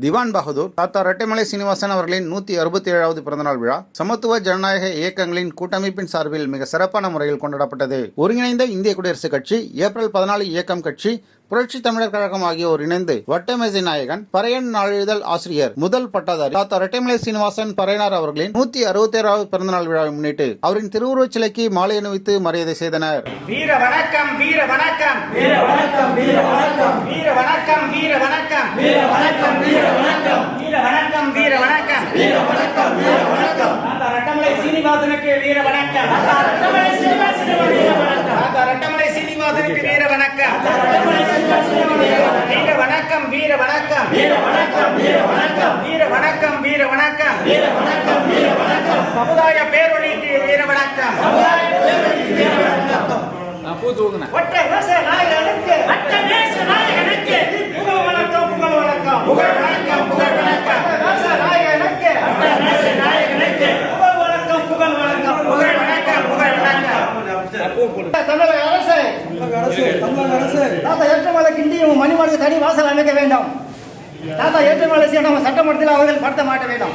திவான் பகதூர் தாத்தா ரெட்டைமலை சீனிவாசன் அவர்களின் 167வது பிறந்தநாள் விழா சமத்துவ ஜனநாயக இயக்கங்களின் கூட்டமைப்பின் சார்பில் மிக சிறப்பான முறையில் கொண்டாடப்பட்டது. ஒருங்கிணைந்த இந்திய குடியரசுக் கட்சி, ஏப்ரல் 14 இயக்கம் கட்சி, புரட்சி தமிழர் கழகம் ஆகியோர் இணைந்து வட்டமேசை நாயகன் பறையன் நாளிதழ் ஆசிரியர் முதல் பட்டதாரி தாத்தா ரெட்டைமலை சீனிவாசன் பறையனார் அவர்களின் 167வது பிறந்தநாள் விழாவை முன்னிட்டு அவரின் திருவுருவச் சிலைக்கு மாலை அணிவித்து மரியாதை செய்தனர். வீர வணக்கம், வீர வணக்கம், வீர வணக்கம், வீர வணக்கம், வீர வணக்கம், வீர வணக்கம், வீர வணக்கம், வீர வணக்கம், வீர வணக்கம், வீர வணக்கம், வீர வணக்கம், வீர வணக்கம். தாத்தா ரெட்டைமலை சீனிவாசனுக்கு வீர வணக்கம். தாத்தா ரெட்டைமலை சீனிவாசனுக்கு வீர வணக்கம். தாத்தா ரெட்டைமலை சீனிவாசனுக்கு வீர வணக்கம். வீர வணக்கம், வீர வணக்கம், வீர வணக்கம், வீர வணக்கம், வீர வணக்கம், வீர வணக்கம், வீர வணக்கம், வீர வணக்கம். சமுதாய பேரொழிக்கு வீர வணக்கம். சமுதாய பேரொழிக்கு வீர வணக்கம். ஒற்றை தேச நாயகனுக்கு, ஒற்றை தேச நாயகனுக்கு புகழ் வணக்கம், புகழ் வணக்கம், புகழ் வணக்கம், புகழ் வணக்கம். தேச நாயகனுக்கு, ஒற்றை தேச நாயகனுக்கு புகழ் வணக்கம், புகழ் வணக்கம், புகழ் வணக்கம், புகழ் வணக்கம். தமிழக அரசு, தமிழக அரசு தாத்தா ஏற்றமலை கிண்டியும் மணிமலைக்கு தனி வாசல் அமைக்க வேண்டும். தாத்தா ஏற்றமலை சீனிவாசன் சட்டமன்றத்தில் அவர்கள் படுத்த மாட்ட வேண்டும்.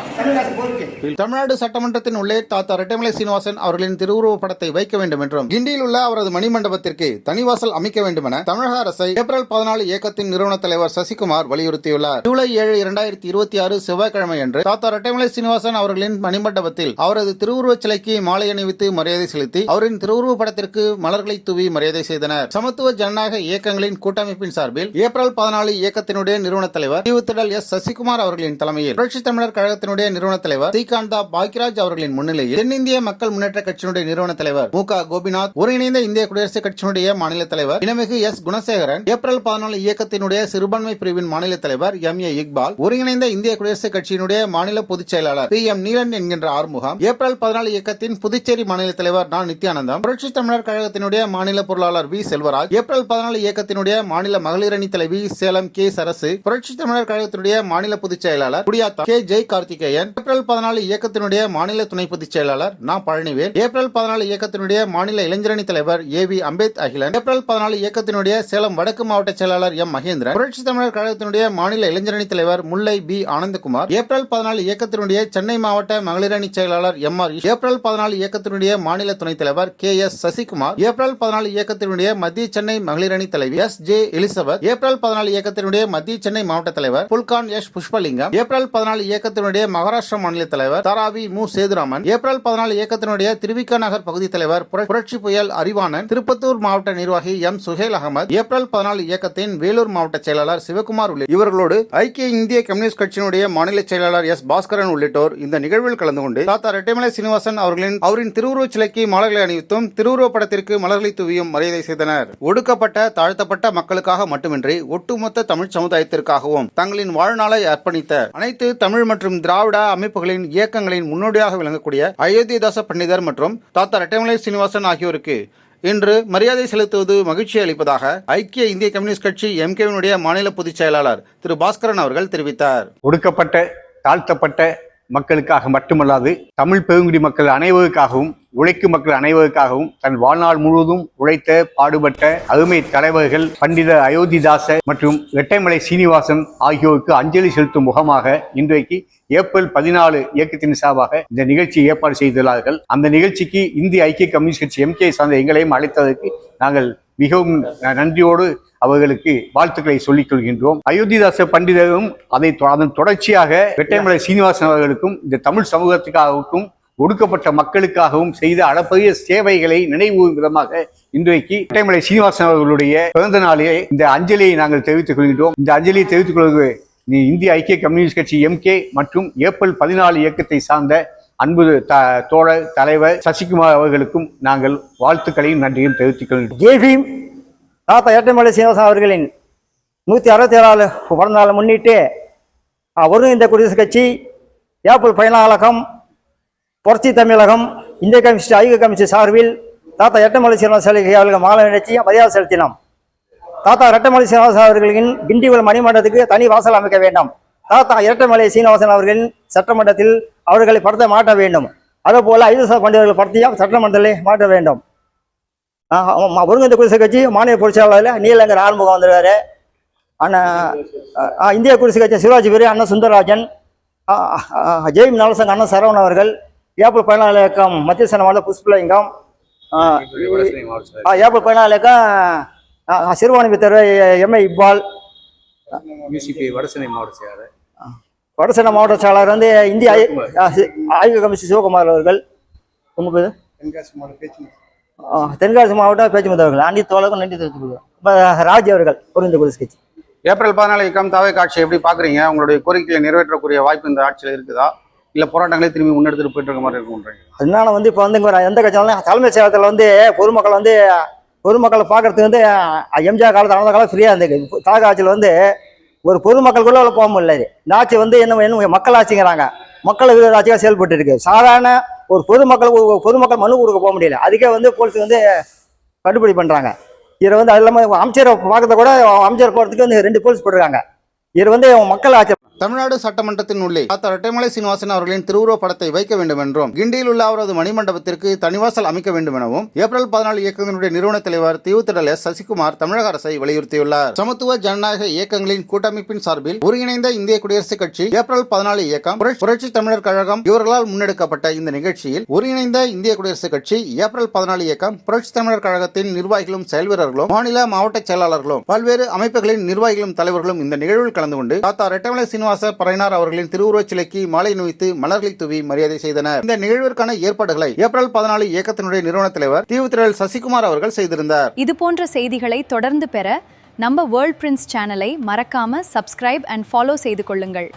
தமிழ்நாடு சட்டமன்றத்தின் உள்ளே தாத்தா ரெட்டைமலை சீனிவாசன் அவர்களின் திருவுருவ படத்தை வைக்க வேண்டும் என்றும் கிண்டியில் உள்ள அவரது மணிமண்டபத்திற்கு தனிவாசல் அமைக்க வேண்டும் என தமிழக அரசை ஏப்ரல் 14 இயக்கத்தின் நிறுவன தலைவர் சசிகுமார் வலியுறுத்தியுள்ளார். ஜூலை 7, 2026 செவ்வாய்க்கிழமை அன்று தாத்தா ரெட்டைமலை சீனிவாசன் அவர்களின் மணிமண்டபத்தில் அவரது திருவுருவச் சிலைக்கு மாலை அணிவித்து மரியாதை செலுத்தி அவரின் திருவுருவ படத்திற்கு மலர்களை தூவி மரியாதை செய்தனர். சமத்துவ ஜனநாயக இயக்கங்களின் கூட்டமைப்பின் சார்பில் ஏப்ரல் 14 இயக்கத்தினுடைய நிறுவன தலைவர் எஸ். சசிகுமார் அவர்களின் தலைமையில் புரட்சி தமிழர் கழகத்தினுடைய நிறுவன தலைவர் ஸ்ரீகாந்தா பாக்கியராஜ் அவர்களின் முன்னிலையில் தென்னிந்திய மக்கள் முன்னேற்ற கட்சியினுடைய நிறுவன தலைவர் மு.க. கோபிநாத், ஒருங்கிணைந்த இந்திய குடியரசுக் கட்சியினுடைய மாநில தலைவர் இனமிகு எஸ். குணசேகரன், ஏப்ரல் 14 இயக்கத்தினுடைய சிறுபான்மை பிரிவின் மாநில தலைவர் எம்.ஏ. இக்பால், ஒருங்கிணைந்த இந்திய குடியரசுக் கட்சியினுடைய மாநில பொதுச் செயலாளர் பி.எம். நீலன் என்கின்ற ஆறுமுகம், ஏப்ரல் 14 இயக்கத்தின் புதுச்சேரி மாநில தலைவர் நா. நித்யானந்தம், புரட்சி தமிழர் கழகத்தினுடைய மாநில பொருளாளர் வி. செல்வராஜ், ஏப்ரல் 14 இயக்கத்தினுடைய மாநில மகளிர் அணி தலைவி சேலம் கே. சரசு, புரட்சி தமிழர் கழகத்தினுடைய மாநில பொதுச் செயலாளர் குடியாத்தா கே. ஜெய் கார்த்திகேயன், ஏப்ரல் 14 இயக்கத்தினுடைய மாநில துணை பொதுச் செயலாளர் நா. பழனிவேல், ஏப்ரல் 14 இயக்கத்தினுடைய மாநில இளைஞரணி தலைவர் ஏ. வி. அம்பேத் அகிலன், ஏப்ரல் 14 இயக்கத்தினுடைய சேலம் வடக்கு மாவட்ட செயலாளர் எம். மகேந்திரன், புரட்சி தமிழர் கழகத்தினுடைய மாநில இளைஞரணி தலைவர் முல்லை பி. ஆனந்தகுமார், ஏப்ரல் 14 இயக்கத்தினுடைய சென்னை மாவட்ட மகளிர் அணி செயலாளர் எம். ஆர். ஏப்ரல் 14 இயக்கத்தினுடைய மாநில துணைத் தலைவர் கே. எஸ். சசிகுமார், ஏப்ரல் 14 இயக்கத்தினுடைய மத்திய சென்னை மகளிர் அணி தலைவி எஸ். ஜே. எலிசபெத், ஏப்ரல் 14 இயக்கத்தினுடைய மத்திய சென்னை மாவட்ட தலைவர் புல்கான் எஸ். புஷ்பலிங்கம், ஏப்ரல் 14 இயக்கத்தினுடைய மகாராஷ்டிரா மாநில தலைவர் தாராவி மு. சேதுராமன், ஏப்ரல் 14 இயக்கத்தினுடைய திருவிக நகர் பகுதி தலைவர் புரட்சி புயல் அறிவானன், திருப்பத்தூர் மாவட்ட நிர்வாகி எம். சுஹேல் அகமது, ஏப்ரல் 14 இயக்கத்தின் வேலூர் மாவட்ட செயலாளர் சிவகுமார் உள்ளிட்ட இவர்களோடு ஐக்கிய இந்திய கம்யூனிஸ்ட் கட்சியினுடைய மாநில செயலாளர் எஸ். பாஸ்கரன் உள்ளிட்டோர் இந்த நிகழ்வில் கலந்து கொண்டு தாத்தா ரெட்டைமலை சீனிவாசன் அவரின் திருவுருவச் சிலைக்கு மாலைகளை அணிவித்தும் திருவுருவ படத்திற்கு மலர்களை தூவியும் மரியாதை செய்தனர். ஒடுக்கப்பட்ட தாழ்த்தப்பட்ட மக்களுக்காக மட்டுமின்றி ஒட்டுமொத்த தமிழ் சமுதாயத்திற்காகவும் தங்களின் வாழ்நாளை அர்ப்பணித்த அனைத்து தமிழ் மற்றும் திராவிட அமைப்புகளின் இயக்கங்களின் முன்னோடியாக விளங்கக்கூடிய அயோத்திதாச பண்டிதர் மற்றும் தாத்தா ரெட்டைமலை சீனிவாசன் ஆகியோருக்கு இன்று மரியாதை செலுத்துவது மகிழ்ச்சி அளிப்பதாக ஐக்கிய இந்திய கம்யூனிஸ்ட் கட்சி எம்கேவினுடைய மாநில பொதுச் செயலாளர் திரு பாஸ்கரன் அவர்கள் தெரிவித்தார். ஒடுக்கப்பட்ட தாழ்த்தப்பட்ட மக்களுக்காக மட்டுமல்லாது தமிழ் பெருங்குடி மக்கள் அனைவருக்காகவும் உழைக்கும் மக்கள் அனைவருக்காகவும் தன் வாழ்நாள் முழுவதும் உழைத்த பாடுபட்ட அருமை தலைவர்கள் பண்டித அயோத்திதாச மற்றும் ரெட்டைமலை சீனிவாசன் ஆகியோருக்கு அஞ்சலி செலுத்தும் முகமாக இன்றைக்கு ஏப்ரல் 14 இயக்கத்தின் சார்பாக இந்த நிகழ்ச்சியை ஏற்பாடு செய்துள்ளார்கள். அந்த நிகழ்ச்சிக்கு இந்திய ஐக்கிய கம்யூனிஸ்ட் கட்சி எம்கே சார்ந்த எங்களையும் அழைத்ததற்கு நாங்கள் மிகவும் நன்றியோடு அவர்களுக்கு வாழ்த்துக்களை சொல்லிக் கொள்கின்றோம். அயோத்திதாச பண்டிதரும் அதன் தொடர்ச்சியாக ரெட்டைமலை சீனிவாசன் அவர்களுக்கும் இந்த தமிழ் சமூகத்துக்காகவும் ஒடுக்கப்பட்ட மக்களுக்காகவும் செய்த அளப்பரிய சேவைகளை நினைவுறும் விதமாக இன்றைக்கு ரெட்டைமலை சீனிவாசன் அவர்களுடைய பிறந்த நாளிலே இந்த அஞ்சலியை நாங்கள் தெரிவித்துக் கொள்கின்றோம். இந்த அஞ்சலியை தெரிவித்துக் கொள்வது இந்திய ஐக்கிய கம்யூனிஸ்ட் கட்சி எம்கே மற்றும் ஏப்ரல் 14 இயக்கத்தை சார்ந்த அன்பு தோழர் தலைவர் சசிகுமார் அவர்களுக்கும் நாங்கள் வாழ்த்துக்களையும் நன்றியும் தெரிவித்துக் கொள்கிறோம். ஜெய்பீம். தாத்தா ஏற்றமலை சீனிவாசன் அவர்களின் 167 பிறந்த நாளை முன்னிட்டு ஒருங்கிணைந்த குடியரசுக் கட்சி, ஏப்ரல் 14 புரட்சி தமிழகம், இந்திய கம்யூனிஸ்ட் ஐக்கிய கம்யூனிஸ்ட் சார்பில் தாத்தா ஏற்றமலை சீனிவாசன் அவர்களுக்கு மாலை நினைச்சி மரியாதை செலுத்தினோம். தாத்தா ரெட்டைமலை சீனிவாசன் அவர்களின் கிண்டிவல் மணிமண்டலத்துக்கு தனி வாசல் அமைக்க வேண்டும். தாத்தா ஏற்றமலை சீனிவாசன் அவர்களின் சட்டமன்றத்தில் அவர்களை படுத்த மாட்ட வேண்டும். அதுபோல ஐதச பண்டிதர்கள் படுத்தியும் சட்டமன்றத்திலே மாற்ற வேண்டும். ஒருங்கிணைந்த குடியரசுக் கட்சி மாநில பொதுச் செயலாளர் நீலங்கர் ஆறுமுகம் வந்துடுவாரு. அண்ணன் இந்திய குடியரசு கட்சி சிவராஜ் பெரிய அண்ணன் சுந்தரராஜன், ஜெயம் நலசங்க அண்ணன் சரவணன் அவர்கள், ஏப்ரல் 14 இயக்கம் மத்திய சன மாவட்ட புஷ்பலிங்கம், ஏப்ரல் 14 இயக்கம் சிறுபான்மை மித்தர் எம்ஏ இக்பால், வடசென்னை மாவட்ட செயலாளர் வந்து இந்திய ஆய்வு கமிஷன் சிவகுமார் அவர்கள், உங்கள் பேர் தென்காசி மாவட்ட பேச்சுமுத்து அவர்கள், அனைத்து தோழருக்கும் நன்றி தெரிவித்துக் ராஜ் அவர்கள் ஒரு இந்த குடியரசு கட்சி. ஏப்ரல் 14 இயக்கம் தாவே ஆட்சி எப்படி பாக்குறீங்க? உங்களுடைய கோரிக்கையை நிறைவேற்றக்கூடிய வாய்ப்பு இந்த ஆட்சியில் இருக்குதா, இல்ல போராட்டங்களே திரும்பி முன்னெடுத்துட்டு போயிட்டு இருக்க மாதிரி இருக்கும்ன்றீங்க? அதனால வந்து இப்போ வந்து எந்த கட்சியாலும் தலைமைச் செயலகத்தில் வந்து பொதுமக்களை பார்க்கறதுக்கு வந்து எம்ஜிஆர் காலத்தில் அந்த காலம் ஃப்ரீயாக இருந்தது. தாக ஆட்சியில் வந்து ஒரு பொதுமக்களுக்குள்ள போக முடியல. இந்த ஆட்சி வந்து என்ன மக்கள் ஆட்சிங்கிறாங்க, மக்கள் விரோத ஆட்சியாக செயல்பட்டு இருக்கு. சாதாரண ஒரு பொதுமக்கள் மனு கொடுக்க போக முடியல. அதுக்கே வந்து போலீஸ் வந்து கட்டுப்படி பண்ணுறாங்க. இதில் வந்து அது இல்லாமல் அமைச்சரை பார்க்கறத கூட அமைச்சர் போகிறதுக்கு வந்து 2 போலீஸ் போட்டிருக்காங்க. இது வந்து மக்கள் ஆட்சி. தமிழ்நாடு சட்டமன்றத்தின் உள்ளே தாத்தா ரெட்டைமலை சீனிவாசன் அவர்களின் திருவுருவ படத்தை வைக்க வேண்டும் என்றும், கிண்டியில் உள்ள அவரது மணிமண்டபத்திற்கு தனிவாசல் அமைக்க வேண்டும் எனவும் ஏப்ரல் 14 இயக்கத்தினுடைய நிறுவன தலைவர் திரு எஸ். சசிகுமார் தமிழக அரசை வலியுறுத்தியுள்ளார். சமத்துவ ஜனநாயக இயக்கங்களின் கூட்டமைப்பின் சார்பில் ஒருங்கிணைந்த இந்திய குடியரசுக் கட்சி, ஏப்ரல் 14 இயக்கம், புரட்சி தமிழர் கழகம் இவர்களால் முன்னெடுக்கப்பட்ட இந்த நிகழ்ச்சியில் ஒருங்கிணைந்த இந்திய குடியரசுக் கட்சி, ஏப்ரல் 14 இயக்கம், புரட்சி தமிழர் கழகத்தின் நிர்வாகிகளும் செயல் வீரர்களும், மாநில மாவட்ட செயலாளர்களும், பல்வேறு அமைப்புகளின் நிர்வாகிகளும் தலைவர்களும் இந்த நிகழ்வில் கலந்து கொண்டு தாத்தா ரெட்டைமலை சீனிவாச பறையினார் அவர்களின் திருவுருவச் சிலைக்கு மாலை அணிவித்து மலர்களை தூவி மரியாதை செய்தனர். இந்த நிகழ்விற்கான ஏற்பாடுகளை ஏப்ரல் 14 இயக்கத்தினுடைய நிறுவன தலைவர் திரு எஸ். சசிகுமார் அவர்கள் செய்திருந்தார். இது போன்ற செய்திகளை தொடர்ந்து பெற நம்ம வேர்ல்ட் பிரின்ஸ் சேனலை மறக்காம சப்ஸ்கிரைப் அண்ட் ஃபாலோ செய்து கொள்ளுங்கள்.